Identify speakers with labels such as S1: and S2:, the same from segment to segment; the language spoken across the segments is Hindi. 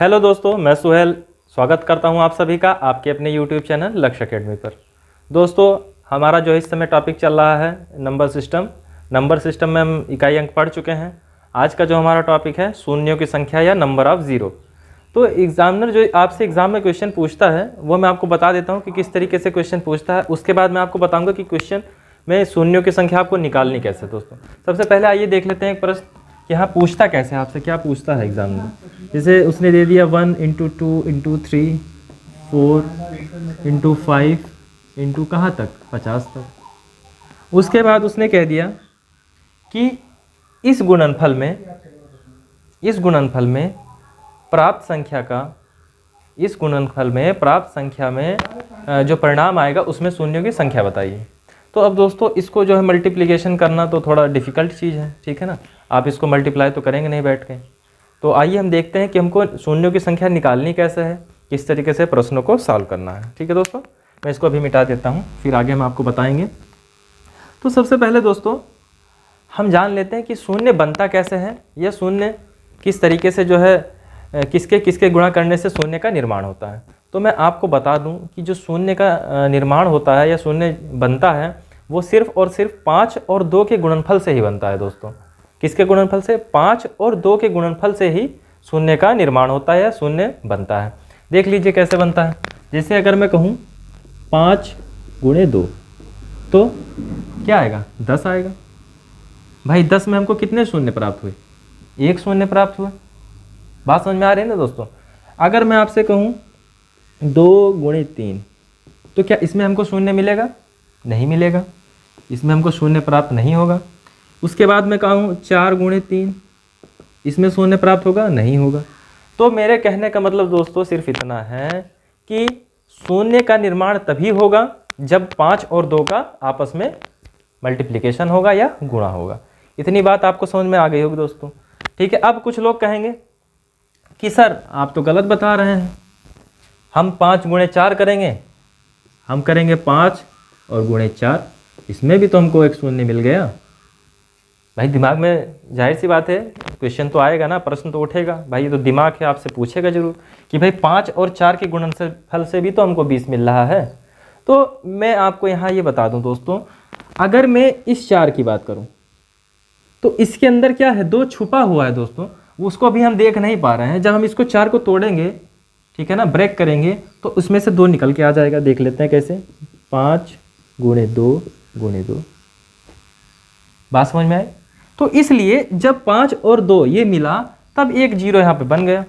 S1: हेलो दोस्तों, मैं सुहेल स्वागत करता हूं आप सभी का आपके अपने YouTube चैनल लक्ष्य अकेडमी पर। दोस्तों, हमारा जो इस समय टॉपिक चल रहा है नंबर सिस्टम में हम इकाई अंक पढ़ चुके हैं। आज का जो हमारा टॉपिक है शून्यों की संख्या या नंबर ऑफ ज़ीरो। तो एग्जामिनर जो आपसे एग्जाम में क्वेश्चन पूछता है वो मैं आपको बता देता हूँ कि किस तरीके से क्वेश्चन पूछता है। उसके बाद मैं आपको बताऊँगा कि क्वेश्चन में शून्यों की संख्या आपको निकालनी कैसे। दोस्तों, सबसे पहले आइए देख लेते हैं एक प्रश्न कि हाँ पूछता कैसे है, आपसे क्या पूछता है एग्जाम में। जैसे उसने दे दिया 1 × 2 × 3 4 × 5 इंटू कहाँ तक 50 तक। उसके बाद उसने कह दिया कि इस गुणनफल में प्राप्त संख्या में जो परिणाम आएगा उसमें शून्यों की संख्या बताइए। तो अब दोस्तों इसको जो है मल्टीप्लिकेशन करना तो थोड़ा डिफ़िकल्ट चीज़ है, ठीक है ना। आप इसको मल्टीप्लाई तो करेंगे नहीं बैठ के। तो आइए हम देखते हैं कि हमको शून्यों की संख्या निकालनी कैसे है, किस तरीके से प्रश्नों को सॉल्व करना है। ठीक है दोस्तों, मैं इसको अभी मिटा देता हूँ, फिर आगे हम आपको बताएंगे। तो सबसे पहले दोस्तों हम जान लेते हैं कि शून्य बनता कैसे है, या शून्य किस तरीके से जो है किसके गुणा करने से शून्य का निर्माण होता है। तो मैं आपको बता दूं कि जो शून्य का निर्माण होता है या शून्य बनता है वो सिर्फ और सिर्फ 5 और 2 के गुणनफल से ही बनता है। दोस्तों, किसके गुणनफल से? 5 और 2 के गुणनफल से ही शून्य का निर्माण होता है या शून्य बनता है। देख लीजिए कैसे बनता है। जैसे अगर मैं कहूँ 5 × 2 तो क्या आएगा? 10 आएगा। भाई 10 में हमको कितने शून्य प्राप्त हुए? 1 शून्य प्राप्त हुआ। बात समझ में आ रही है ना दोस्तों। अगर मैं आपसे कहूँ 2 × 3 तो क्या इसमें हमको शून्य मिलेगा? नहीं मिलेगा, इसमें हमको शून्य प्राप्त नहीं होगा। उसके बाद मैं कहूँ 4 × 3 इसमें शून्य प्राप्त होगा? नहीं होगा। तो मेरे कहने का मतलब दोस्तों सिर्फ इतना है कि शून्य का निर्माण तभी होगा जब 5 और 2 का आपस में मल्टीप्लिकेशन होगा या गुणा होगा। इतनी बात आपको समझ में आ गई होगी दोस्तों, ठीक है। अब कुछ लोग कहेंगे कि सर आप तो गलत बता रहे हैं, हम 5 × 4 करेंगे, हम करेंगे 5 और × 4, इसमें भी तो हमको एक शून्य मिल गया। भाई दिमाग में जाहिर सी बात है क्वेश्चन तो आएगा ना, प्रश्न तो उठेगा। भाई ये तो दिमाग है, आपसे पूछेगा जरूर कि भाई 5 और 4 के गुणनफल से भी तो हमको 20 मिल रहा है। तो मैं आपको यहाँ ये बता दूँ दोस्तों, अगर मैं इस 4 की बात करूँ तो इसके अंदर क्या है? 2 छुपा हुआ है दोस्तों, उसको अभी हम देख नहीं पा रहे हैं। जब हम इसको 4 को तोड़ेंगे, ठीक है ना, ब्रेक करेंगे तो उसमें से 2 निकल के आ जाएगा। देख लेते हैं कैसे। 5 × 2 × 2। बात समझ में आई? तो इसलिए जब 5 और 2 ये मिला तब एक 0 यहाँ पे बन गया।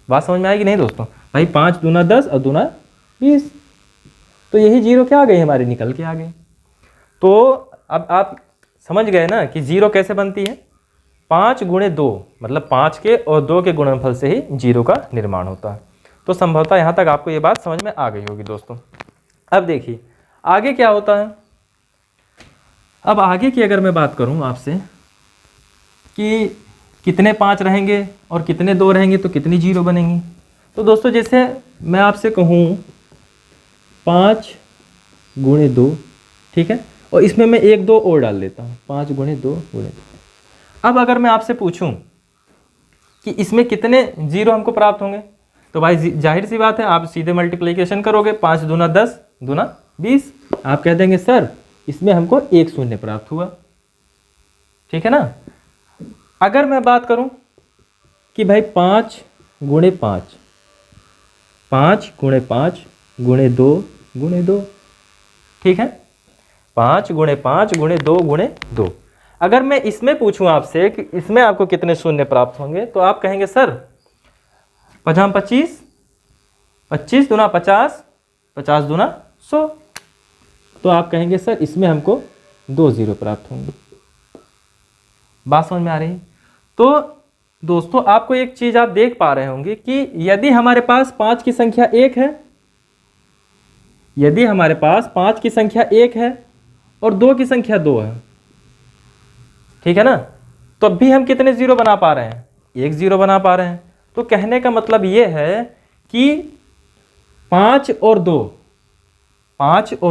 S1: बात समझ में आएगी नहीं दोस्तों? भाई 5 दूना 10 और दूना 20, तो यही 0 क्या आ गई हमारी, निकल के आ गई। तो अब आप समझ गए ना कि 0 कैसे बनती है। 5 × 2 मतलब 5 के और 2 के गुणनफल से ही 0 का निर्माण होता है। तो संभवतः यहाँ तक आपको ये बात समझ में आ गई होगी दोस्तों। अब देखिए आगे क्या होता है। अब आगे की अगर मैं बात करूँ आपसे कि कितने 5 रहेंगे और कितने 2 रहेंगे तो कितनी 0 बनेंगी। तो दोस्तों जैसे मैं आपसे कहूँ 5 × 2, ठीक है, और इसमें मैं 1 2 और डाल देता हूँ। 5 × 2 × 2। अब अगर मैं आपसे पूछूं कि इसमें कितने 0 हमको प्राप्त होंगे, तो भाई जाहिर सी बात है आप सीधे मल्टीप्लिकेशन करोगे। 5 दूना 10 दूना 20, आप कह देंगे सर इसमें हमको 1 शून्य प्राप्त हुआ, ठीक है ना। अगर मैं बात करूं कि भाई 5 × 5 5 × 5 × 2 × 2, ठीक है, 5 × 5 × 2 × 2। अगर मैं इसमें पूछूं आपसे कि इसमें आपको कितने शून्य प्राप्त होंगे, तो आप कहेंगे सर 5 25 25 दूना 50 50 दूना 100। तो आप कहेंगे सर इसमें हमको 2 0 प्राप्त होंगे। बात समझ में आ रही? तो दोस्तों आपको एक चीज़ आप देख पा रहे होंगे कि यदि हमारे पास 5 की संख्या 1 है, यदि हमारे पास 5 की संख्या 1 है और 2 की संख्या 2 है, ठीक है ना, तो अब भी हम कितने 0 बना पा रहे हैं? 1 0 बना पा रहे हैं। तो कहने का मतलब ये है कि 5 और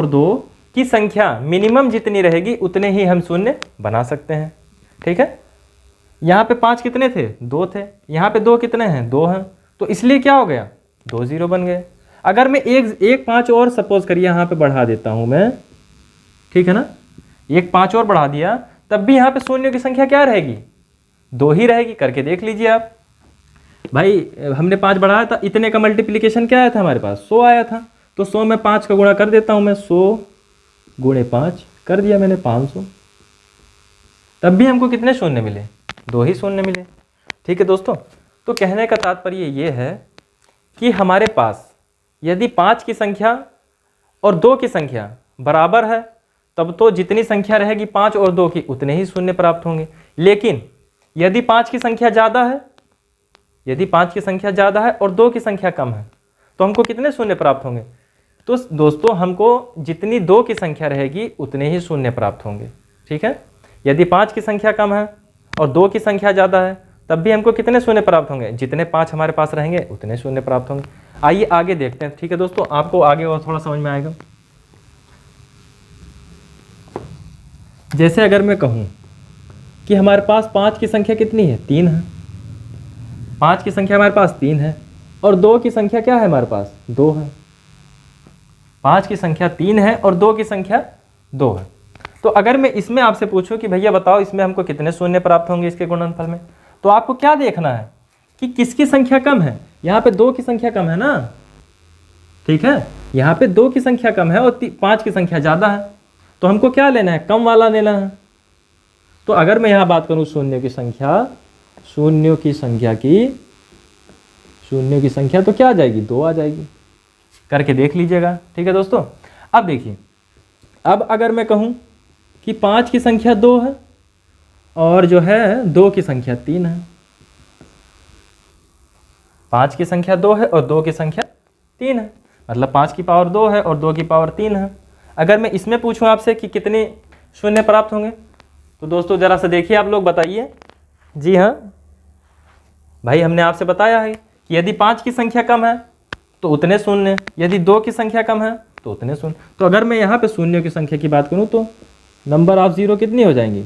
S1: 2 की संख्या मिनिमम जितनी रहेगी उतने ही हम शून्य बना सकते हैं, ठीक है। यहाँ पे 5 कितने थे, 2 थे, यहाँ पे 2 कितने हैं, 2 हैं, तो इसलिए क्या हो गया, 2 0 बन गए। अगर मैं एक 5 और सपोज करिए यहाँ पे बढ़ा देता हूँ मैं, ठीक है ना, एक 5 और बढ़ा दिया, तब भी यहाँ पे शून्यों की संख्या क्या रहेगी, 2 ही रहेगी। करके देख लीजिए आप। भाई हमने 5 बढ़ाया था, इतने का मल्टीप्लिकेशन क्या आया था हमारे पास, 100 आया था, तो 100 में 5 का गुणा कर देता हूँ मैं, 100 गुणे 5 कर दिया मैंने 500, तब भी हमको कितने शून्य मिले, 2 ही शून्य मिले। ठीक है दोस्तों, तो कहने का तात्पर्य ये है कि हमारे पास यदि 5 की संख्या और 2 की संख्या बराबर है, तब तो जितनी संख्या रहेगी 5 और 2 की उतने ही शून्य प्राप्त होंगे। लेकिन यदि 5 की संख्या ज़्यादा है, यदि 5 की संख्या ज़्यादा है और 2 की संख्या कम है, तो हमको कितने शून्य प्राप्त होंगे। तो दोस्तों हमको जितनी 2 की संख्या रहेगी उतने ही शून्य प्राप्त होंगे। ठीक है, यदि 5 की संख्या कम है और 2 की संख्या ज़्यादा है, तब भी हमको कितने शून्य प्राप्त होंगे, जितने 5 हमारे पास रहेंगे उतने शून्य प्राप्त होंगे। आइए आगे देखते हैं। ठीक है दोस्तों, आपको आगे और थोड़ा समझ में आएगा। जैसे अगर मैं कहूँ कि हमारे पास 5 की संख्या कितनी है, 3 है, 5 की संख्या हमारे पास 3 है और 2 की संख्या क्या है हमारे पास, 2 है। 5 की संख्या 3 है और 2 की संख्या 2 है। तो अगर मैं इसमें आपसे पूछूं कि भैया बताओ इसमें हमको कितने शून्य प्राप्त होंगे इसके गुणनफल में, तो आपको क्या देखना है कि किसकी संख्या कम है। यहाँ पे 2 की संख्या कम है ना, ठीक है, यहाँ पे 2 की संख्या कम है और 5 की संख्या ज़्यादा है, तो हमको क्या लेना है, कम वाला लेना है। तो अगर मैं यहाँ बात करूँ शून्यों की संख्या, शून्यों की संख्या तो क्या आ जाएगी, 2 आ जाएगी। करके देख लीजिएगा। ठीक है दोस्तों, अब देखिए, अब अगर मैं कहूँ कि 5 की संख्या 2 है और जो है 2 की संख्या 3 है, 5 की संख्या 2 है और 2 की संख्या 3 है, मतलब 5 की पावर 2 है और 2 की पावर 3 है। अगर मैं इसमें पूछूं आपसे कि कितने शून्य प्राप्त होंगे, तो दोस्तों ज़रा सा देखिए, आप लोग बताइए। जी हाँ भाई, हमने आपसे बताया है कि यदि 5 की संख्या कम है तो उतने शून्य, यदि 2 की संख्या कम है तो उतने शून्य। तो अगर मैं यहाँ पे शून्यों की संख्या की बात करूँ तो नंबर ऑफ जीरो कितनी हो जाएंगी,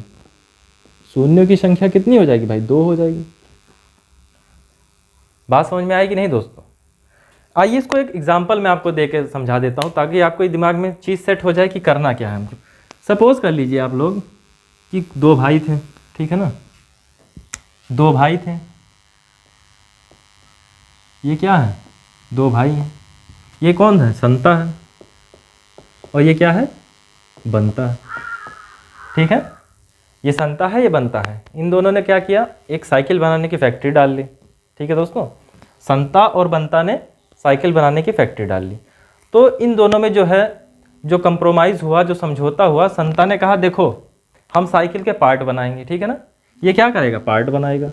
S1: शून्यों की संख्या कितनी हो जाएगी भाई, 2 हो जाएगी। बात समझ में आएगी नहीं दोस्तों। आइए इसको एक एग्जाम्पल मैं आपको देके समझा देता हूँ, ताकि आपको दिमाग में चीज़ सेट हो जाए कि करना क्या है हमको। सपोज कर लीजिए आप लोग कि 2 भाई थे, ठीक है ना, 2 भाई थे, ये क्या है, 2 भाई हैं। ये कौन है, संता है, और ये क्या है, बनता है। ठीक है, ये संता है, ये बनता है। इन दोनों ने क्या किया, एक साइकिल बनाने की फैक्ट्री डाल ली। ठीक है दोस्तों, संता और बनता ने साइकिल बनाने की फैक्ट्री डाल ली। तो इन दोनों में जो है, जो कंप्रोमाइज़ हुआ, जो समझौता हुआ, संता ने कहा देखो हम साइकिल के पार्ट बनाएंगे, ठीक है ना। ये क्या करेगा, पार्ट बनाएगा।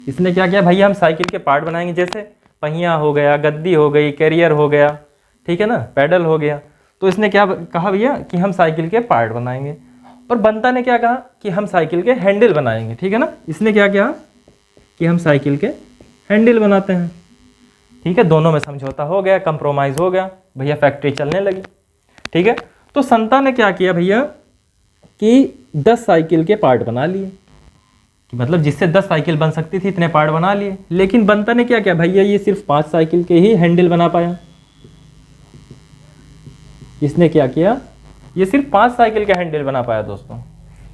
S1: इसने क्या किया, भैया हम साइकिल के पार्ट बनाएंगे, जैसे पहिया हो गया, गद्दी हो गई, कैरियर हो गया, ठीक है ना, पैडल हो गया। तो इसने क्या कहा भैया कि हम साइकिल के पार्ट बनाएंगे। और बनता ने क्या कहा कि हम साइकिल के हैंडल बनाएंगे, ठीक है ना। इसने क्या किया कि हम साइकिल के हैंडल बनाते हैं। ठीक है, दोनों में समझौता हो गया, कंप्रोमाइज़ हो गया, भैया फैक्ट्री चलने लगी। ठीक है, तो संता ने क्या किया भैया कि 10 साइकिल के पार्ट बना लिए, कि मतलब जिससे 10 साइकिल बन सकती थी इतने पार्ट बना लिए। लेकिन बनता ने क्या किया भैया, ये सिर्फ 5 साइकिल के ही हैंडल बना पाया। इसने क्या किया, ये सिर्फ 5 साइकिल के हैंडल बना पाया दोस्तों।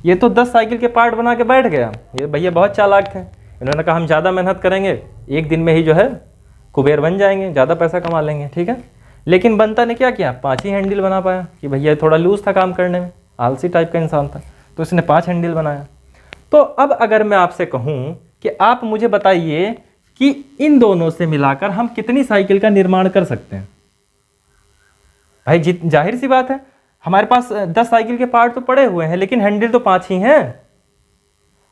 S1: ये तो 10 साइकिल के पार्ट बना के बैठ गया। ये भैया बहुत चालाक थे, इन्होंने कहा हम ज़्यादा मेहनत करेंगे, एक दिन में ही जो है कुबेर बन जाएंगे, ज़्यादा पैसा कमा लेंगे। ठीक है, लेकिन बनता ने क्या किया, 5 ही हैंडल बना पाया, कि भैया थोड़ा लूज था काम करने में, आलसी टाइप का इंसान था, तो इसने 5 हैंडल बनाया। तो अब अगर मैं आपसे कहूँ कि आप मुझे बताइए कि इन दोनों से मिलाकर हम कितनी साइकिल का निर्माण कर सकते हैं। भाई जाहिर सी बात है, हमारे पास 10 साइकिल के पार्ट तो पड़े हुए हैं, लेकिन हैंडल तो 5 ही हैं।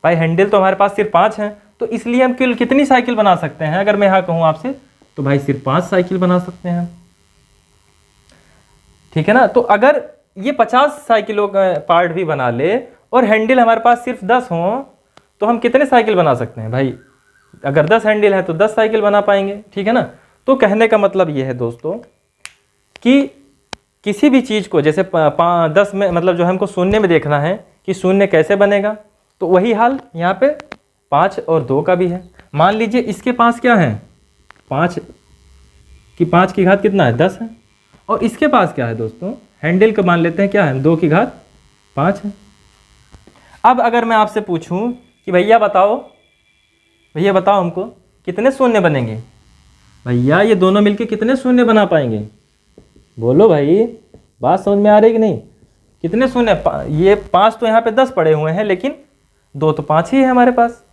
S1: भाई हैंडल तो हमारे पास सिर्फ 5 हैं, तो इसलिए हम कितनी साइकिल बना सकते हैं। अगर मैं यहाँ कहूँ आपसे, तो भाई सिर्फ 5 साइकिल बना सकते हैं। ठीक है ना, तो अगर ये 50 साइकिलों का पार्ट भी बना ले और हैंडल हमारे पास सिर्फ 10 हों, तो हम कितने साइकिल बना सकते हैं भाई। अगर 10 हैंडल है तो 10 साइकिल बना पाएंगे। ठीक है ना, तो कहने का मतलब ये है दोस्तों कि किसी भी चीज़ को जैसे 10 में, मतलब जो हमको शून्य में देखना है कि शून्य कैसे बनेगा, तो वही हाल यहाँ पे 5 और 2 का भी है। मान लीजिए इसके पास क्या है 5 की घात कितना है 10 है, और इसके पास क्या है दोस्तों हैंडल को मान लेते हैं क्या है 2 की घात 5 है। अब अगर मैं आपसे पूछूं कि भैया बताओ हमको कितने शून्य बनेंगे, भैया ये दोनों मिलके कितने शून्य बना पाएंगे, बोलो भाई, बात समझ में आ रही कि नहीं। कितने शून्य, ये 5 तो यहाँ पे 10 पड़े हुए हैं, लेकिन 2 तो 5 ही है हमारे पास।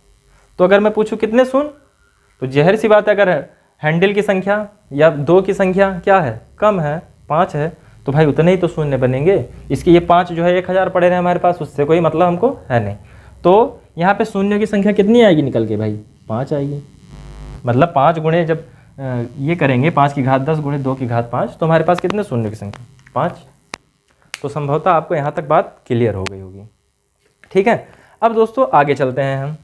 S1: तो अगर मैं पूछूं कितने शून्य, तो जहर सी बात है, अगर हैंडल की संख्या या 2 की संख्या क्या है कम है 5 है, तो भाई उतने ही तो शून्य बनेंगे। इसके ये 5 जो है 1000 पड़े रहे हमारे पास, उससे कोई मतलब हमको है नहीं। तो यहाँ पे शून्य की संख्या कितनी आएगी निकल के भाई 5 आएगी। मतलब 5 गुणे जब ये करेंगे 5 की घात 10 गुणे 2 की घात 5, तो हमारे पास कितने शून्य की संख्या 5। तो संभवतः आपको यहाँ तक बात क्लियर हो गई होगी। ठीक है, अब दोस्तों आगे चलते हैं, हम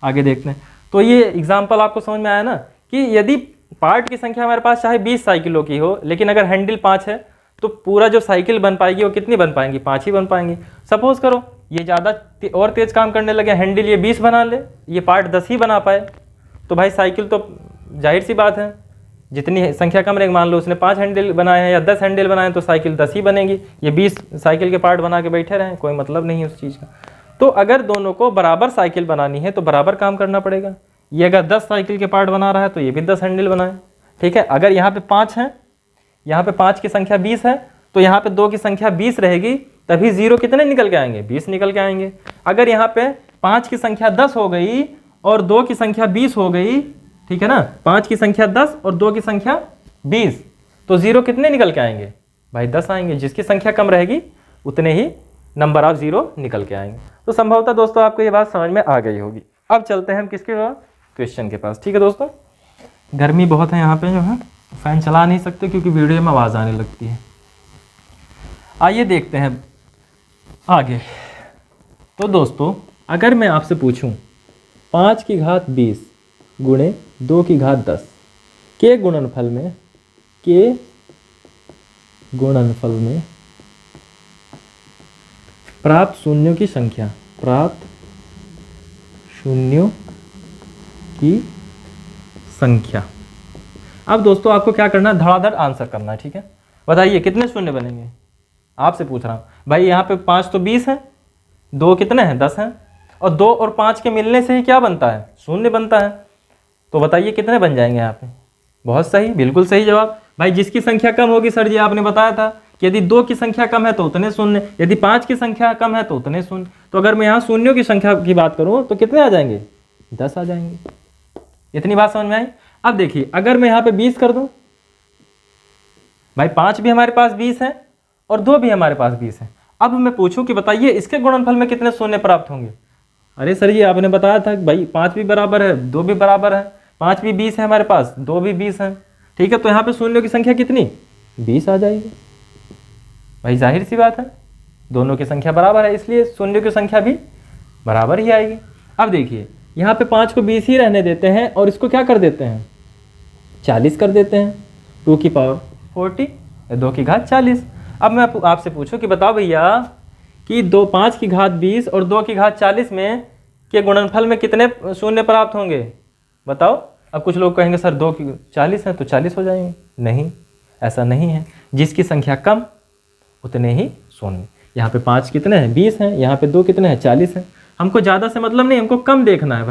S1: आगे देखते हैं। तो ये एग्जाम्पल आपको समझ में आया ना कि यदि पार्ट की संख्या हमारे पास चाहे 20 साइकिलों की हो, लेकिन अगर हैंडल 5 है तो पूरा जो साइकिल बन पाएगी वो कितनी बन पाएंगी 5 ही बन पाएंगी। सपोज करो ये ज़्यादा और तेज काम करने लगे, हैंडल ये 20 बना ले, ये पार्ट 10 ही बना पाए, तो भाई साइकिल तो जाहिर सी बात है जितनी संख्या कम रहेगी, मान लो उसने 5 हैंडल बनाए हैं या 10 हैंडल बनाए हैं, तो साइकिल 10 ही बनेगी। ये 20 साइकिल के पार्ट बना के बैठे रहें, कोई मतलब नहीं है उस चीज़ का। तो अगर दोनों को बराबर साइकिल बनानी है तो बराबर काम करना पड़ेगा। ये अगर 10 साइकिल के पार्ट बना रहा है तो ये भी 10 हैंडल बनाए। ठीक है, अगर यहाँ पे 5 है, यहाँ पे 5 की संख्या 20 है, तो यहाँ पे 2 की संख्या 20 रहेगी, तभी 0 कितने निकल के आएंगे 20 निकल के आएंगे। अगर यहाँ पे 5 की संख्या 10 हो गई और 2 की संख्या 20 हो गई, ठीक है ना, 5 की संख्या 10 और 2 की संख्या 20, तो 0 कितने निकल के आएंगे भाई 10 आएंगे। जिसकी संख्या कम रहेगी उतने ही नंबर ऑफ 0 निकल के आएंगे। तो संभवतः दोस्तों आपको ये बात समझ में आ गई होगी। अब चलते हैं हम किसके पास, क्वेश्चन के पास। ठीक है दोस्तों, गर्मी बहुत है यहाँ पे, जो है फैन चला नहीं सकते क्योंकि वीडियो में आवाज़ आने लगती है। आइए देखते हैं आगे। तो दोस्तों अगर मैं आपसे पूछूं 5 की घात 20 गुणे 2 की घात 10 के गुणनफल में प्राप्त शून्यों की संख्या, अब दोस्तों आपको क्या करना है, धड़ाधड़ आंसर करना है। ठीक है, बताइए कितने शून्य बनेंगे, आपसे पूछ रहा हूँ भाई। यहाँ पे 5 तो 20 है, 2 कितने हैं 10 हैं, और 2 और 5 के मिलने से ही क्या बनता है शून्य बनता है। तो बताइए कितने बन जाएंगे यहाँ पे। बहुत सही, बिल्कुल सही जवाब भाई। जिसकी संख्या कम होगी सर जी आपने बताया था कि यदि 2 की संख्या कम है तो उतने शून्य, यदि 5 की संख्या कम है तो उतने शून्य। तो अगर मैं यहाँ शून्यों की संख्या की बात करूँ तो कितने आ जाएंगे 10 आ जाएंगे। इतनी बात समझ में आई। अब देखिए अगर मैं यहाँ पे 20 कर दूँ, भाई 5 भी हमारे पास 20 है और 2 भी हमारे पास 20 है। अब मैं पूछूं कि बताइए इसके गुणनफल में कितने शून्य प्राप्त होंगे। अरे सर ये आपने बताया था कि भाई 5 भी बराबर है 2 भी बराबर है, 5 भी 20 है हमारे पास, 2 भी 20 है। ठीक है, तो यहाँ पे शून्यों की संख्या कितनी 20 आ जाएगी। भाई जाहिर सी बात है दोनों की संख्या बराबर है, इसलिए शून्यों की संख्या भी बराबर ही आएगी। अब देखिए यहाँ पे 5 को 20 ही रहने देते हैं और इसको क्या कर देते हैं 40 कर देते हैं, 2 की पावर 40 या 2 की घात 40। अब मैं आपसे पूछूं कि बताओ भैया कि 5 की घात 20 और 2 की घात 40 में के गुणनफल में कितने शून्य प्राप्त होंगे बताओ। अब कुछ लोग कहेंगे सर 2 की 40 है तो 40 हो जाएंगे। नहीं, ऐसा नहीं है, जिसकी संख्या कम उतने ही शून्य। यहाँ पे 5 कितने हैं 20 हैं, यहाँ पे 2 कितने हैं 40 हैं। हमको ज़्यादा से मतलब नहीं, हमको कम देखना है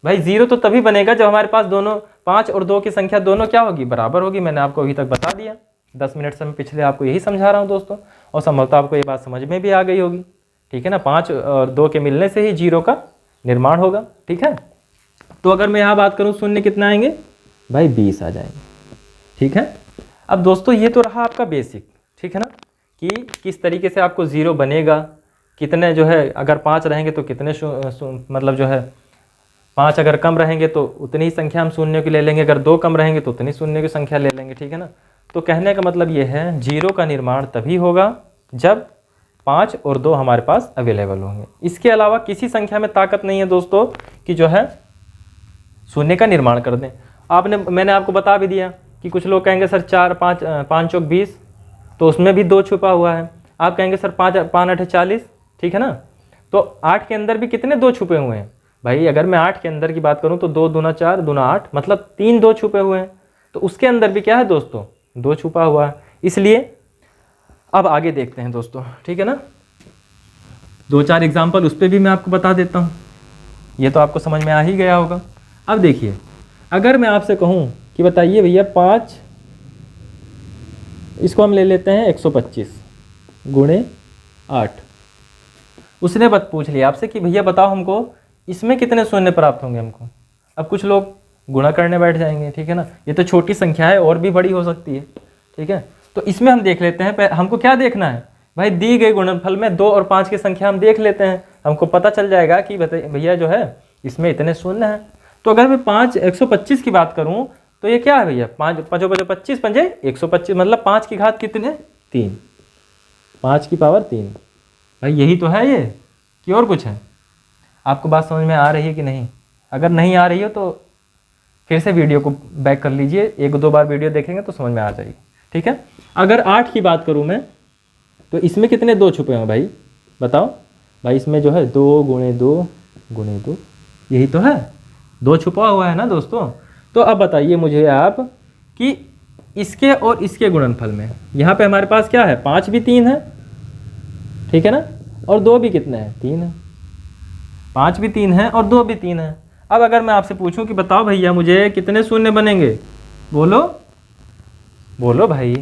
S1: भाई 0 तो तभी बनेगा जब हमारे पास दोनों 5 और 2 की संख्या दोनों क्या होगी बराबर होगी। मैंने आपको अभी तक बता दिया, 10 मिनट से मैं पिछले आपको यही समझा रहा हूँ दोस्तों, और संभवतः आपको ये बात समझ में भी आ गई होगी। ठीक है ना, 5 और 2 के मिलने से ही 0 का निर्माण होगा। ठीक है, तो अगर मैं यहाँ बात करूँ शून्य कितना आएंगे भाई 20 आ जाएंगे। ठीक है, अब दोस्तों ये तो रहा आपका बेसिक, ठीक है ना, कि किस तरीके से आपको 0 बनेगा, कितने जो है अगर 5 रहेंगे तो कितने मतलब जो है 5 अगर कम रहेंगे तो उतनी ही संख्या हम शून्य की ले लेंगे, अगर 2 कम रहेंगे तो उतनी शून्य की संख्या ले लेंगे। ठीक है ना, तो कहने का मतलब ये है 0 का निर्माण तभी होगा जब 5 और 2 हमारे पास अवेलेबल होंगे। इसके अलावा किसी संख्या में ताकत नहीं है दोस्तों कि जो है शून्य का निर्माण कर दें। मैंने आपको बता भी दिया कि कुछ लोग कहेंगे सर 4 5 चौक 20, तो उसमें भी 2 छुपा हुआ है। आप कहेंगे सर 5 8 40, ठीक है ना, तो 8 के अंदर भी कितने 2 छुपे हुए हैं भाई? अगर मैं 8 के अंदर की बात करूं तो 2 दूना 4 दूना 8, मतलब 3 2 छुपे हुए हैं। तो उसके अंदर भी क्या है दोस्तों? 2 छुपा हुआ है। इसलिए अब आगे देखते हैं दोस्तों, ठीक है ना। 2-4 एग्जाम्पल उस पर भी मैं आपको बता देता हूँ, ये तो आपको समझ में आ ही गया होगा। अब देखिए, अगर मैं आपसे कहूँ कि बताइए भैया 5, इसको हम ले लेते हैं 125 गुणे 8। उसने पूछ लिया आपसे कि भैया बताओ हमको इसमें कितने शून्य प्राप्त होंगे हमको। अब कुछ लोग गुणा करने बैठ जाएंगे, ठीक है ना। ये तो छोटी संख्या है, और भी बड़ी हो सकती है, ठीक है। तो इसमें हम देख लेते हैं, हमको क्या देखना है भाई, दी गई गुणनफल में 2 और 5 की संख्या हम देख लेते हैं, हमको पता चल जाएगा कि भैया जो है इसमें इतने शून्य हैं। तो अगर मैं 125 की बात करूँ तो ये क्या है भैया, 5 5 25 पंजे 125, मतलब 5 की घात कितने? 3, 5 की पावर 3। भाई यही तो है ये, कि और कुछ है? आपको बात समझ में आ रही है कि नहीं? अगर नहीं आ रही हो तो फिर से वीडियो को बैक कर लीजिए, 1-2 बार वीडियो देखेंगे तो समझ में आ जाएगी, ठीक है। अगर 8 की बात करूँ मैं, तो इसमें कितने 2 छुपे हैं भाई, बताओ भाई? इसमें जो है 2 गुणे 2 गुणे 2, यही तो है, 2 छुपा हुआ है ना दोस्तों। तो अब बताइए मुझे आप कि इसके और इसके गुणनफल में, यहाँ पे हमारे पास क्या है, 5 भी 3 है, ठीक है ना, और 2 भी कितने हैं, 3 है। 5 भी 3 है और 2 भी 3 है। अब अगर मैं आपसे पूछूं कि बताओ भैया मुझे कितने शून्य बनेंगे, बोलो बोलो भाई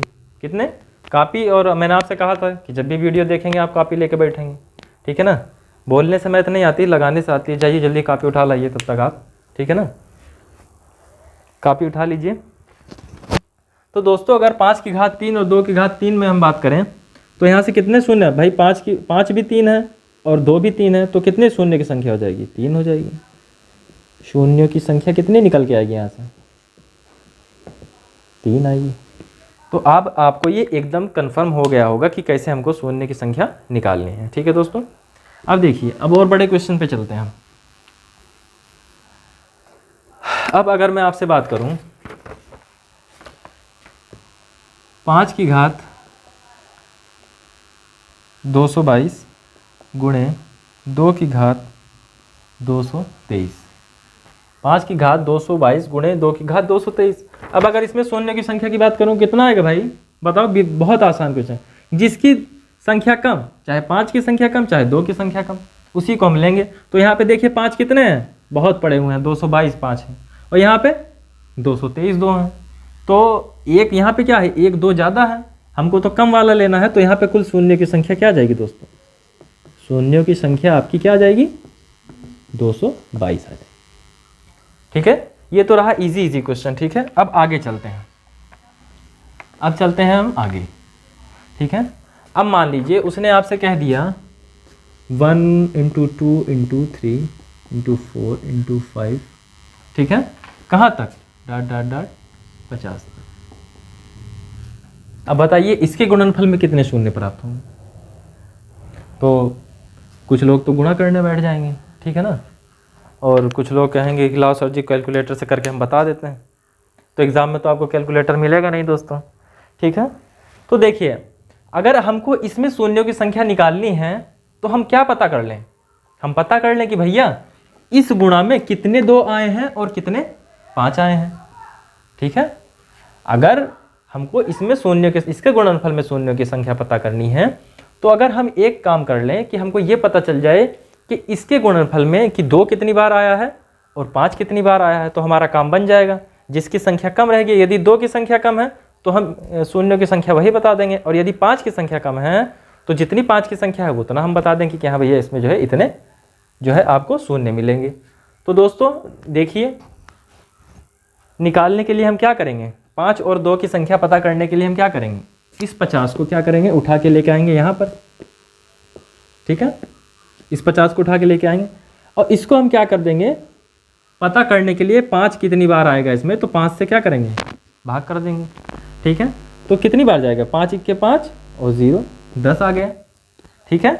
S1: कितने? कापी, और मैंने आपसे कहा था कि जब भी वीडियो देखेंगे आप कापी लेके बैठेंगे, ठीक है ना। बोलने से मैथ नहीं आती, लगाने से आती है। जाइए जल्दी कापी उठा लाइए तब तक आप, ठीक है ना, कापी उठा लीजिए। तो दोस्तों अगर 5 की घात 3 और 2 की घात 3 में हम बात करें तो यहाँ से कितने शून्य है भाई? 5 भी 3 है और 2 भी 3 है, तो कितने शून्य की संख्या हो जाएगी? 3 हो जाएगी। शून्यों की संख्या कितनी निकल के आएगी यहाँ से? 3 आएगी। तो अब आपको ये एकदम कंफर्म हो गया होगा कि कैसे हमको शून्य की संख्या निकालनी है, ठीक है दोस्तों। अब देखिए, अब और बड़े क्वेश्चन पे चलते हैं हम। अब अगर मैं आपसे बात करूं 5 की घात 222 गुणे 2 की घात 223, 5 की घात 222 गुणे 2 की घात 223। अब अगर इसमें शून्य की संख्या की बात करूं कितना आएगा भाई, बताओ? बहुत आसान क्वेश्चन। जिसकी संख्या कम, चाहे 5 की संख्या कम चाहे 2 की संख्या कम, उसी को हम लेंगे। तो यहाँ पे देखिए 5 कितने हैं, बहुत पड़े हुए हैं, 222 5 हैं, और यहाँ पे 223 2 हैं। तो एक यहाँ पे क्या है, 1 2 ज़्यादा है, हमको तो कम वाला लेना है। तो यहाँ पे कुल शून्य की संख्या क्या आ जाएगी दोस्तों? शून्यों की संख्या आपकी क्या आ जाएगी? 222 आ जाएगी, ठीक है। ये तो रहा इजी क्वेश्चन, ठीक है। अब आगे चलते हैं, अब चलते हैं हम आगे, ठीक है। अब मान लीजिए उसने आपसे कह दिया 1 × 2 × 3 × 4 × 5, ठीक है, कहाँ तक? ... 50 तक। अब बताइए इसके गुणनफल में कितने शून्य प्राप्त होंगे? तो कुछ लोग तो गुणा करने बैठ जाएंगे, ठीक है ना, और कुछ लोग कहेंगे कि लाओ सर जी कैलकुलेटर से करके हम बता देते हैं। तो एग्ज़ाम में तो आपको कैलकुलेटर मिलेगा नहीं दोस्तों, ठीक है। तो देखिए अगर हमको इसमें शून्यों की संख्या निकालनी है तो हम क्या पता कर लें? हम पता कर लें कि भैया इस गुणा में कितने 2 आए हैं और कितने 5 आए हैं, ठीक है। अगर हमको इसमें शून्य के, इसके गुणनफल में शून्यों की संख्या पता करनी है तो अगर हम एक काम कर लें कि हमको ये पता चल जाए कि इसके गुणनफल में कि 2 कितनी बार आया है और 5 कितनी बार आया है, तो हमारा काम बन जाएगा। जिसकी संख्या कम रहेगी, यदि 2 की संख्या कम है तो हम शून्यों की संख्या वही बता देंगे, और यदि 5 की संख्या कम है तो जितनी 5 की संख्या है उतना हम बता देंगे कि हाँ भैया इसमें जो है इतने जो है आपको शून्य मिलेंगे। तो दोस्तों देखिए, निकालने के लिए हम क्या करेंगे, 5 और 2 की संख्या पता करने के लिए हम क्या करेंगे, इस 50 को क्या करेंगे, उठा के लेके आएंगे यहाँ पर, ठीक है। इस 50 को उठा के लेके आएंगे और इसको हम क्या कर देंगे, पता करने के लिए 5 कितनी बार आएगा इसमें, तो 5 से क्या करेंगे, भाग कर देंगे, ठीक है। तो कितनी बार जाएगा, 5 × 5 और 0 10 आ गया, ठीक है।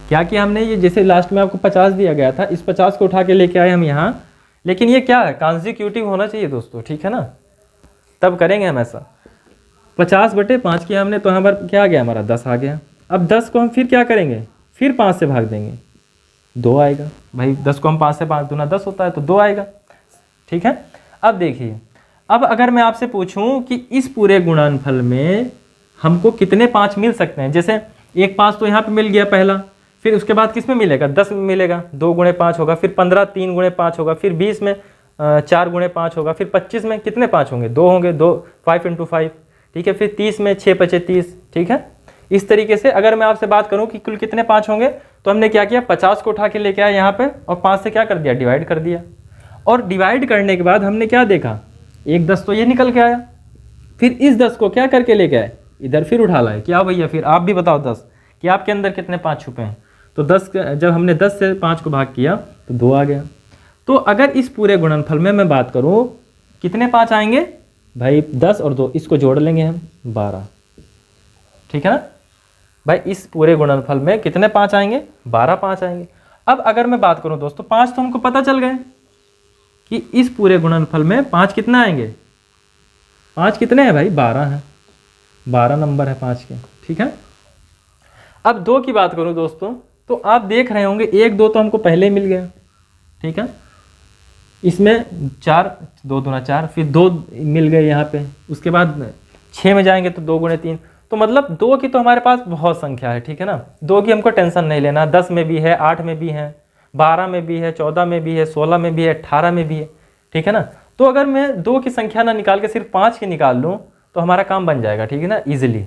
S1: क्या किया हमने, ये जैसे लास्ट में आपको 50 दिया गया था, इस 50 को उठा के लेके आए हम यहाँ, लेकिन ये क्या है, कॉन्जिक्यूटिव होना चाहिए दोस्तों, ठीक है ना, तब करेंगे हम ऐसा। 50/5 किया हमने तो यहाँ पर क्या आ गया हमारा, 10 आ गया। अब 10 को हम फिर क्या करेंगे, फिर 5 से भाग देंगे, 2 आएगा। भाई 10 को हम 5 से 5 दूना 10 होता है तो 2 आएगा, ठीक है। अब देखिए, अब अगर मैं आपसे पूछूं कि इस पूरे गुणनफल में हमको कितने 5 मिल सकते हैं, जैसे एक 5 तो यहाँ पे मिल गया पहला, फिर उसके बाद किस में मिलेगा, 10 में मिलेगा, 2 गुणे 5 होगा, फिर 15 3 गुणे 5 होगा, फिर 20 में 4 गुणे 5 होगा, फिर 25 में कितने 5 होंगे, 2 होंगे, 2 5 × 5, ठीक है। फिर 30 में 6 × 30, ठीक है। इस तरीके से अगर मैं आपसे बात करूं कि कुल कितने 5 होंगे, तो हमने क्या किया, 50 को उठा के लेके आया यहाँ पे और 5 से क्या कर दिया, डिवाइड कर दिया। और डिवाइड करने के बाद हमने क्या देखा, एक 10 तो ये निकल के आया, फिर इस 10 को क्या करके लेके आए, इधर फिर उठा लाए। क्या भैया, फिर आप भी बताओ 10 कि आपके अंदर कितने 5 छुपे हैं। तो 10 जब हमने 10 से 5 को भाग किया तो 2 आ गया। तो अगर इस पूरे गुणनफल में मैं बात करूं कितने 5 आएंगे, भाई 10 और 2 इसको जोड़ लेंगे हम, 12, ठीक है ना। भाई इस पूरे गुणनफल में कितने 5 आएंगे, 12 5 आएंगे। अब अगर मैं बात करूं दोस्तों, 5 तो हमको पता चल गए कि इस पूरे गुणनफल में 5 कितना आएंगे, 5 कितने हैं भाई, 12 हैं, 12 नंबर है 5 के, ठीक है। अब 2 की बात करूं दोस्तों, तो आप देख रहे होंगे 1 2 तो हमको पहले ही मिल गया, ठीक है। इसमें 4, 2 दूना 4, फिर 2 मिल गए यहाँ पे, उसके बाद 6 में जाएंगे तो 2 गुणे 3, तो मतलब 2 की तो हमारे पास बहुत संख्या है, ठीक है ना। 2 की हमको टेंशन नहीं लेना, 10 में भी है, 8 में भी है, 12 में भी है, 14 में भी है, 16 में भी है, 18 में भी है, ठीक है ना। तो अगर मैं 2 की संख्या ना निकाल के सिर्फ 5 की निकाल लूँ तो हमारा काम बन जाएगा, ठीक है ना, ईजिली,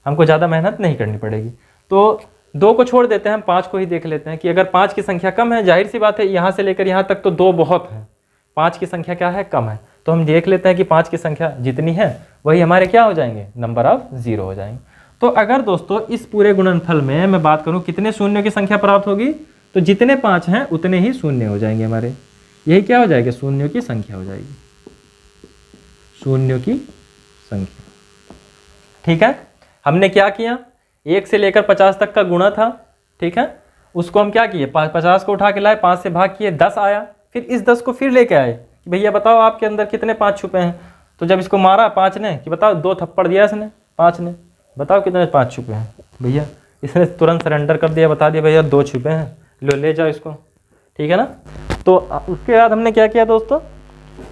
S1: हमको ज़्यादा मेहनत नहीं करनी पड़ेगी। तो 2 को छोड़ देते हैं, हम 5 को ही देख लेते हैं कि अगर 5 की संख्या कम है, जाहिर सी बात है यहाँ से लेकर यहाँ तक तो 2 बहुत है, 5 की संख्या क्या है, कम है, तो हम देख लेते हैं कि 5 की संख्या जितनी है वही हमारे क्या हो जाएंगे, नंबर ऑफ 0 हो जाएंगे। तो अगर दोस्तों इस पूरे गुणनफल में मैं बात करूं कितने शून्यों की संख्या प्राप्त होगी, तो जितने 5 हैं उतने ही शून्य हो जाएंगे हमारे, यही क्या हो जाएगा, शून्यों की संख्या हो जाएगी, शून्यों की संख्या, ठीक है। हमने क्या किया, 1 से लेकर 50 तक का गुणा था, ठीक है, उसको हम क्या किए, 50 को उठा के लाए, 5 से भाग किए, 10 आया, फिर इस 10 को फिर लेके आए कि भैया बताओ आपके अंदर कितने 5 छुपे हैं। तो जब इसको मारा 5 ने कि बताओ, 2 थप्पड़ दिया इसने 5 ने, बताओ कितने 5 छुपे हैं। भैया इसने तुरंत सरेंडर कर दिया, बता दिया भैया 2 छुपे हैं, लो ले जाओ इसको, ठीक है ना। तो उसके बाद हमने क्या किया दोस्तों,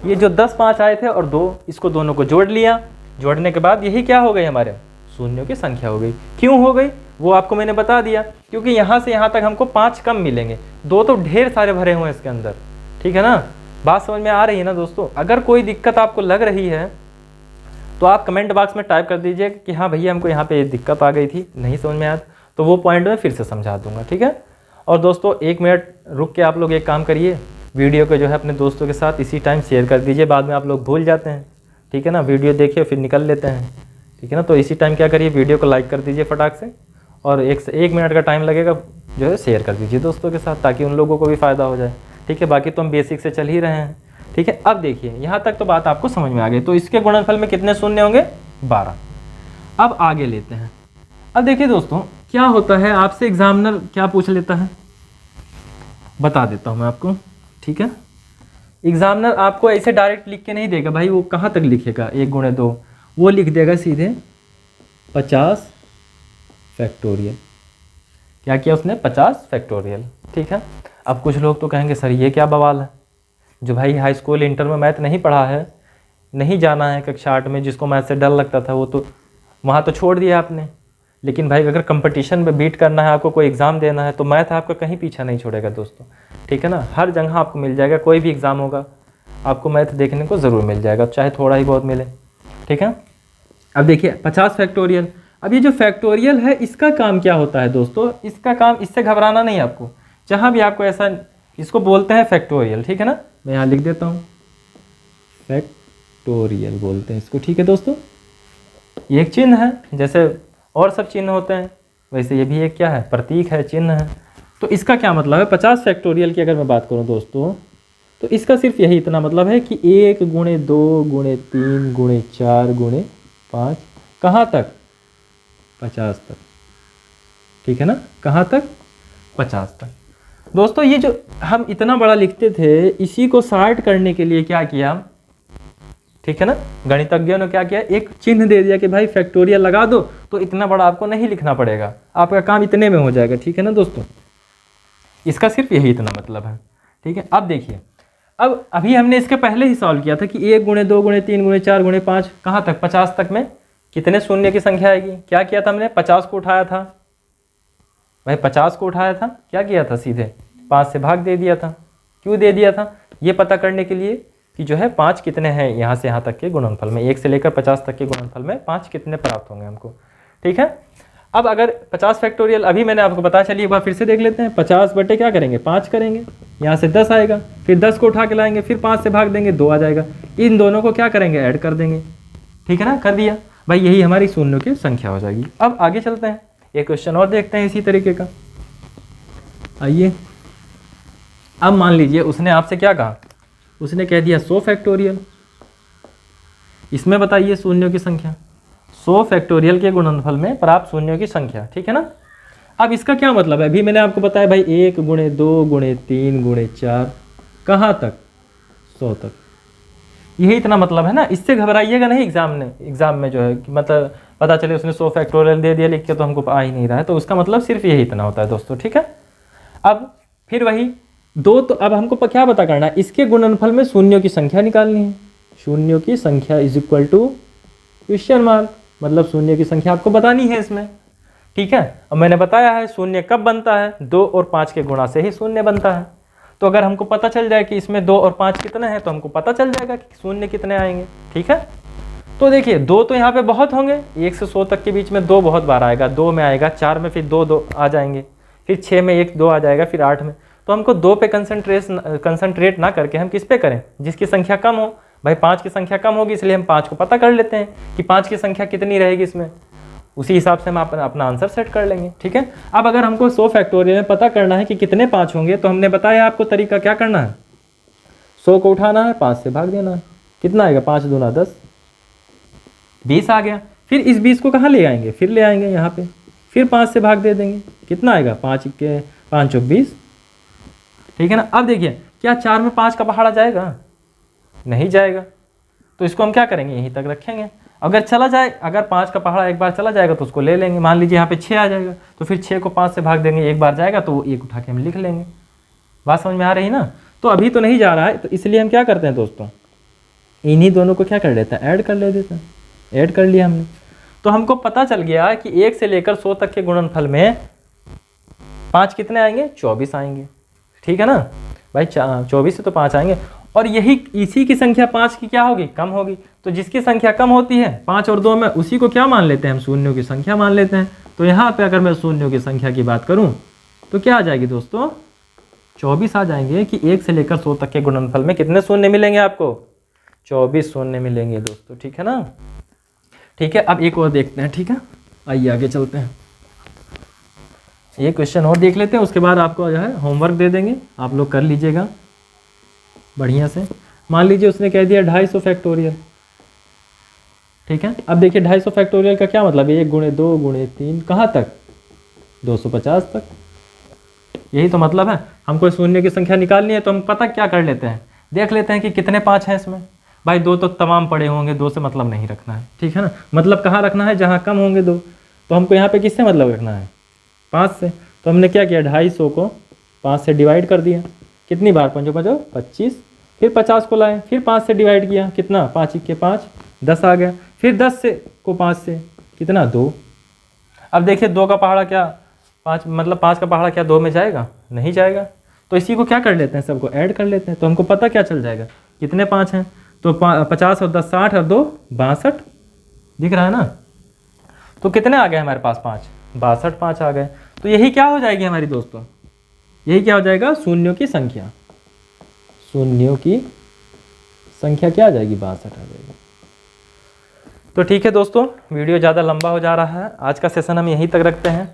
S1: ये जो 10 5 आए थे और 2, इसको दोनों को जोड़ लिया, जोड़ने के बाद यही क्या हो गई, हमारे शून्यों की संख्या हो गई। क्यों हो गई वो आपको मैंने बता दिया, क्योंकि यहाँ से यहाँ तक हमको 5 कम मिलेंगे, 2 तो ढेर सारे भरे हुए हैं इसके अंदर, ठीक है ना। बात समझ में आ रही है ना दोस्तों। अगर कोई दिक्कत आपको लग रही है तो आप कमेंट बॉक्स में टाइप कर दीजिए कि हाँ भैया हमको यहाँ पे दिक्कत आ गई थी, नहीं समझ में आया, तो वो पॉइंट में फिर से समझा दूंगा, ठीक है। और दोस्तों 1 मिनट रुक के आप लोग एक काम करिए, वीडियो को जो है अपने दोस्तों के साथ इसी टाइम शेयर कर दीजिए, बाद में आप लोग भूल जाते हैं, ठीक है ना। वीडियो देखिए फिर निकल लेते हैं, ठीक है ना। तो इसी टाइम क्या करिए, वीडियो को लाइक कर दीजिए फटाक से, और 1 मिनट का टाइम लगेगा जो है शेयर कर दीजिए दोस्तों के साथ, ताकि उन लोगों को भी फ़ायदा हो जाए, ठीक है। बाकी तो हम बेसिक से चल ही रहे हैं, ठीक है। अब देखिए यहाँ तक तो बात आपको समझ में आ गई। तो इसके गुणनफल में कितने शून्य होंगे, 12। अब आगे लेते हैं। अब देखिए दोस्तों क्या होता है, आपसे एग्जामिनर क्या पूछ लेता है, बता देता हूँ मैं आपको, ठीक है। एग्जामिनर आपको ऐसे डायरेक्ट लिख के नहीं देगा भाई, वो कहाँ तक लिखेगा 1 गुणे 2, वो लिख देगा सीधे 50 फैक्टोरियल। क्या किया उसने, 50 फैक्टोरियल, ठीक है। अब कुछ लोग तो कहेंगे सर ये क्या बवाल है, जो भाई हाई स्कूल इंटर में मैथ नहीं पढ़ा है, नहीं जाना है कक्षा 8 में, जिसको मैथ से डर लगता था वो तो वहाँ तो छोड़ दिया आपने। लेकिन भाई अगर कंपटीशन में बीट करना है, आपको कोई एग्ज़ाम देना है, तो मैथ आपका कहीं पीछा नहीं छोड़ेगा दोस्तों, ठीक है ना। हर जगह आपको मिल जाएगा, कोई भी एग्ज़ाम होगा आपको मैथ देखने को ज़रूर मिल जाएगा, चाहे थोड़ा ही बहुत मिले, ठीक है। अब देखिए 50 फैक्टोरियल, अब ये जो फैक्टोरियल है इसका काम क्या होता है दोस्तों, इसका काम, इससे घबराना नहीं आपको, जहाँ भी आपको ऐसा, इसको बोलते हैं फैक्टोरियल, ठीक है ना। मैं यहाँ लिख देता हूँ, फैक्टोरियल बोलते हैं इसको, ठीक है दोस्तों। ये एक चिन्ह है, जैसे और सब चिन्ह होते हैं वैसे ये भी एक क्या है, प्रतीक है, चिन्ह है। तो इसका क्या मतलब है, 50 फैक्टोरियल की अगर मैं बात करूँ दोस्तों, तो इसका सिर्फ यही इतना मतलब है कि 1 गुणे 2 गुणे 3 गुणे 4 गुणे 5, कहाँ तक, 50 तक, ठीक है ना, कहाँ तक, 50 तक। दोस्तों ये जो हम इतना बड़ा लिखते थे, इसी को शार्ट करने के लिए क्या किया, ठीक है ना। गणितज्ञों ने क्या किया, एक चिन्ह दे दिया कि भाई फैक्टोरियल लगा दो, तो इतना बड़ा आपको नहीं लिखना पड़ेगा, आपका काम इतने में हो जाएगा, ठीक है ना दोस्तों। इसका सिर्फ यही इतना मतलब है, ठीक है। अब देखिए, अब अभी हमने इसके पहले ही सॉल्व किया था कि 1 गुणे 2 गुणे 3 गुणे 4 गुणे 5 कहाँ तक, 50 तक में कितने शून्य की संख्या आएगी। क्या किया था हमने, 50 को उठाया था भाई, 50 को उठाया था, क्या किया था, सीधे 5 से भाग दे दिया था। क्यों दे दिया था, ये पता करने के लिए कि जो है 5 कितने हैं यहाँ से यहाँ तक के गुणनफल में, 1 से लेकर 50 तक के गुणनफल में 5 कितने प्राप्त होंगे हमको, ठीक है। अब अगर 50 फैक्टोरियल अभी मैंने आपको बताया, चलिए एक बार फिर से देख लेते हैं। 50 बटे क्या करेंगे, 5 करेंगे, यहाँ से 10 आएगा, फिर 10 को उठा के लाएंगे, फिर 5 से भाग देंगे, 2 आ जाएगा। इन दोनों को क्या करेंगे, ऐड कर देंगे, ठीक है ना, कर दिया भाई, यही हमारी शून्यों की संख्या हो जाएगी। अब आगे चलते हैं, एक क्वेश्चन और देखते हैं इसी तरीके का। आइए, अब मान लीजिए उसने आपसे क्या कहा, उसने कह दिया 100 फैक्टोरियल, इसमें बताइए शून्यों की संख्या, 100 फैक्टोरियल के गुणनफल में प्राप्त शून्यों की संख्या, ठीक है ना। अब इसका क्या मतलब है, अभी मैंने आपको बताया भाई 1 गुणे 2 गुणे 3 गुणे 4 कहाँ तक, 100 तक, यही इतना मतलब है ना। इससे घबराइएगा नहीं एग्जाम में जो है कि मतलब पता चले उसने 100 फैक्टोरियल दे दिया लिख के तो हमको आ ही नहीं रहा है, तो उसका मतलब सिर्फ यही इतना होता है दोस्तों, ठीक है। अब फिर वही दो, तो अब हमको क्या पता करना है, इसके गुणनफल में शून्यों की संख्या निकालनी है। शून्यों की संख्या is equal to question mark, मतलब शून्य की संख्या आपको बतानी है इसमें, ठीक है। अब मैंने बताया है शून्य कब बनता है, 2 और 5 के गुणा से ही शून्य बनता है। तो अगर हमको पता चल जाए कि इसमें 2 और 5 कितने हैं, तो हमको पता चल जाएगा कि शून्य कितने आएंगे, ठीक है। तो देखिए 2 तो यहाँ पे बहुत होंगे, 1 से 100 तक के बीच में 2 बहुत बार आएगा, 2 में आएगा, 4 में फिर 2 आ जाएंगे, फिर 6 में 1 2 आ जाएगा, फिर 8 में। तो हमको 2 पे कंसंट्रेट ना करके हम किस पे करें, जिसकी संख्या कम हो। भाई 5 की संख्या कम होगी, इसलिए हम 5 को पता कर लेते हैं कि 5 की संख्या कितनी रहेगी इसमें, उसी हिसाब से हम अपना आंसर सेट कर लेंगे, ठीक है। अब अगर हमको 100 फैक्टोरियल में पता करना है कि कितने 5 होंगे, तो हमने बताया आपको तरीका क्या करना है, 100 को उठाना है, 5 से भाग देना है, कितना आएगा, 5 दूना 10, 20 आ गया। फिर इस 20 को कहाँ ले आएंगे, फिर ले आएंगे यहाँ पे, फिर 5 से भाग दे देंगे, कितना आएगा, 5 के 5 चौक 20, ठीक है ना। अब देखिए क्या 4 में 5 का पहाड़ा जाएगा, नहीं जाएगा, तो इसको हम क्या करेंगे, यहीं तक रखेंगे। अगर चला जाए, अगर 5 का पहाड़ा एक बार चला जाएगा तो उसको ले लेंगे, मान लीजिए यहाँ पे 6 आ जाएगा, तो फिर 6 को 5 से भाग देंगे, एक बार जाएगा तो 1 उठा के हम लिख लेंगे। बात समझ में आ रही ना। तो अभी तो नहीं जा रहा है, तो इसलिए हम क्या करते हैं दोस्तों, इन्हीं दोनों को क्या कर लेते हैं, ऐड कर ले देते हैं। ऐड कर लिया हमने, तो हमको पता चल गया कि 1 से लेकर 100 तक के गुणनफल में 5 कितने आएंगे, 24 आएंगे, ठीक है ना भाई। 24 से तो 5 आएंगे, और यही इसी की संख्या 5 की क्या होगी, कम होगी। तो जिसकी संख्या कम होती है 5 और 2 में, उसी को क्या मान लेते हैं हम, शून्यों की संख्या मान लेते हैं। तो यहाँ पे अगर मैं शून्यों की संख्या की बात करूँ तो क्या आ जाएगी दोस्तों, 24 आ जाएंगे कि 1 से लेकर 100 तक के गुणनफल में कितने शून्य मिलेंगे आपको, 24 शून्य मिलेंगे दोस्तों, ठीक है ना। ठीक है, अब एक और देखते हैं, ठीक है, आइए आगे चलते हैं, ये क्वेश्चन और देख लेते हैं, उसके बाद आपको जो है होमवर्क दे देंगे, आप लोग कर लीजिएगा बढ़िया से। मान लीजिए उसने कह दिया 250 फैक्टोरियल, ठीक है। अब देखिए 250 फैक्टोरियल का क्या मतलब है, 1 गुणे 2 गुणे 3 कहाँ तक, 250 तक, यही तो मतलब है। हमको शून्य की संख्या निकालनी है, तो हम पता क्या कर लेते हैं, देख लेते हैं कि कितने 5 हैं इसमें। भाई 2 तो तमाम पड़े होंगे, 2 से मतलब नहीं रखना है, ठीक है ना। मतलब कहाँ रखना है, जहाँ कम होंगे 2। तो हमको यहाँ पे किससे मतलब रखना है, 5 से। तो हमने क्या किया, 250 को 5 से डिवाइड कर दिया, कितनी बार, 5 5 25, फिर 50 को लाए, फिर 5 से डिवाइड किया, कितना, 5 के 5 10 आ गया, फिर 10 से को 5 से कितना, 2। अब देखिए 2 का पहाड़ा क्या 5, मतलब 5 का पहाड़ा क्या 2 में जाएगा, नहीं जाएगा। तो इसी को क्या कर लेते हैं, सबको ऐड कर लेते हैं, तो हमको पता क्या चल जाएगा, कितने 5 हैं। तो 50 और 10 60 और 2 62, दिख रहा है ना। तो कितने आ गए हमारे पास, 5 62 5 आ गए। तो यही क्या हो जाएगी हमारी दोस्तों, यही क्या हो जाएगा, शून्यों की संख्या। शून्यों की संख्या क्या आ जाएगी, 62 आ जाएगी। तो ठीक है दोस्तों, वीडियो ज़्यादा लंबा हो जा रहा है, आज का सेशन हम यहीं तक रखते हैं।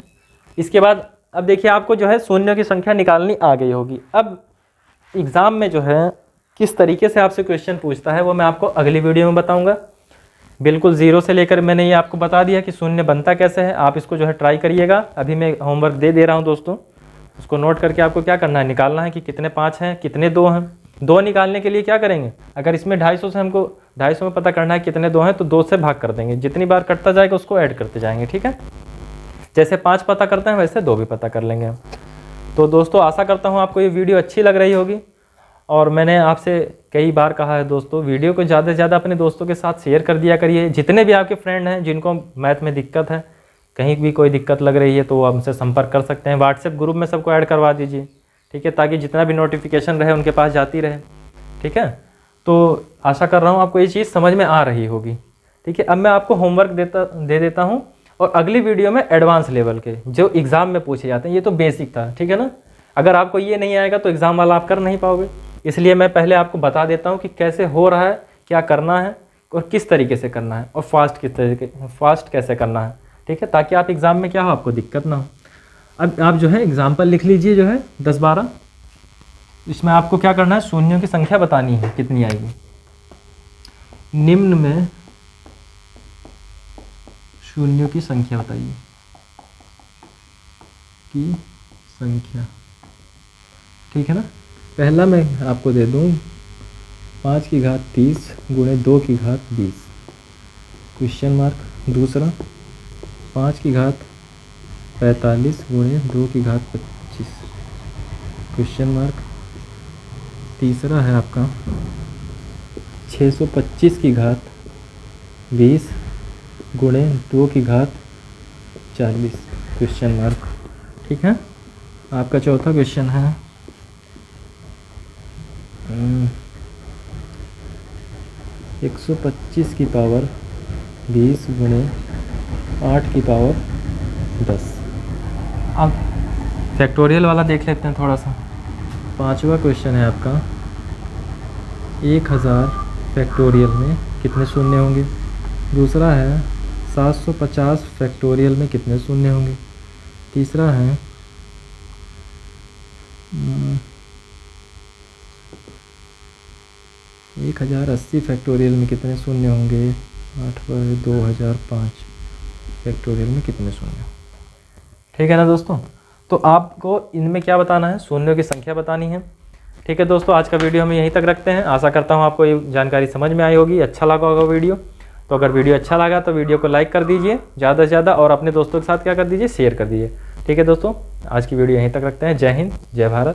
S1: इसके बाद अब देखिए आपको जो है शून्यों की संख्या निकालनी आ गई होगी। अब एग्ज़ाम में जो है किस तरीके से आपसे क्वेश्चन पूछता है वो मैं आपको अगली वीडियो में बताऊंगा। बिल्कुल 0 से लेकर मैंने ये आपको बता दिया कि शून्य बनता कैसे है, आप इसको जो है ट्राई करिएगा। अभी मैं होमवर्क दे रहा हूँ दोस्तों, उसको नोट करके आपको क्या करना है, निकालना है कि कितने 5 हैं, कितने 2 हैं। 2 निकालने के लिए क्या करेंगे, अगर इसमें 250 से हमको 250 में पता करना है कितने 2 हैं, तो 2 से भाग कर देंगे, जितनी बार कटता जाएगा उसको ऐड करते जाएंगे, ठीक है। जैसे 5 पता करते हैं वैसे 2 भी पता कर लेंगे हम। तो दोस्तों आशा करता हूँ आपको ये वीडियो अच्छी लग रही होगी, और मैंने आपसे कई बार कहा है दोस्तों, वीडियो को ज़्यादा से ज़्यादा अपने दोस्तों के साथ शेयर कर दिया करिए। जितने भी आपके फ्रेंड हैं जिनको मैथ में दिक्कत है, कहीं भी कोई दिक्कत लग रही है, तो वो हमसे संपर्क कर सकते हैं। व्हाट्सएप ग्रुप में सबको ऐड करवा दीजिए, ठीक है, ताकि जितना भी नोटिफिकेशन रहे उनके पास जाती रहे, ठीक है। तो आशा कर रहा हूँ आपको ये चीज़ समझ में आ रही होगी, ठीक है। अब मैं आपको होमवर्क दे देता हूँ, और अगली वीडियो में एडवांस लेवल के जो एग्ज़ाम में पूछे जाते हैं, ये तो बेसिक था, ठीक है ना। अगर आपको ये नहीं आएगा तो एग्ज़ाम वाला आप कर नहीं पाओगे, इसलिए मैं पहले आपको बता देता हूँ कि कैसे हो रहा है, क्या करना है और किस तरीके से करना है, और फास्ट कैसे करना है, ठीक है, ताकि आप एग्ज़ाम में क्या हो, आपको दिक्कत ना हो। अब आप जो है एग्जाम्पल लिख लीजिए, जो है 10-12। इसमें आपको क्या करना है, शून्यों की संख्या बतानी है कितनी आएगी। निम्न में शून्यों की संख्या बताइए, की संख्या, ठीक है ना। पहला मैं आपको दे दूँ 5 की घात 30 गुणे 2 की घात 20 क्वेश्चन मार्क। दूसरा 5 की घात 45 गुणे 2 की घात 25 क्वेश्चन मार्क। तीसरा है आपका 625 की घात 20 गुणे 2 की घात 40 क्वेश्चन मार्क, ठीक है। आपका चौथा क्वेश्चन है 125 की पावर 20 गुणे 8 की पावर 10। अब फैक्टोरियल वाला देख लेते हैं थोड़ा सा। पांचवा क्वेश्चन है आपका 1000 फैक्टोरियल में कितने शून्य होंगे। दूसरा है 750 फैक्टोरियल में कितने शून्य होंगे। तीसरा है 1080 फैक्टोरियल में कितने शून्य होंगे। 8/2005 फैक्टोरियल में कितने शून्य, ठीक है ना दोस्तों। तो आपको इनमें क्या बताना है, शून्यों की संख्या बतानी है, ठीक है दोस्तों। आज का वीडियो हम यहीं तक रखते हैं। आशा करता हूँ आपको ये जानकारी समझ में आई होगी, अच्छा लगा होगा वीडियो। तो अगर वीडियो अच्छा लगा तो वीडियो को लाइक कर दीजिए ज़्यादा से ज़्यादा, और अपने दोस्तों के साथ क्या कर दीजिए, शेयर कर दीजिए, ठीक है दोस्तों। आज की वीडियो यहीं तक रखते हैं। जय हिंद, जय भारत।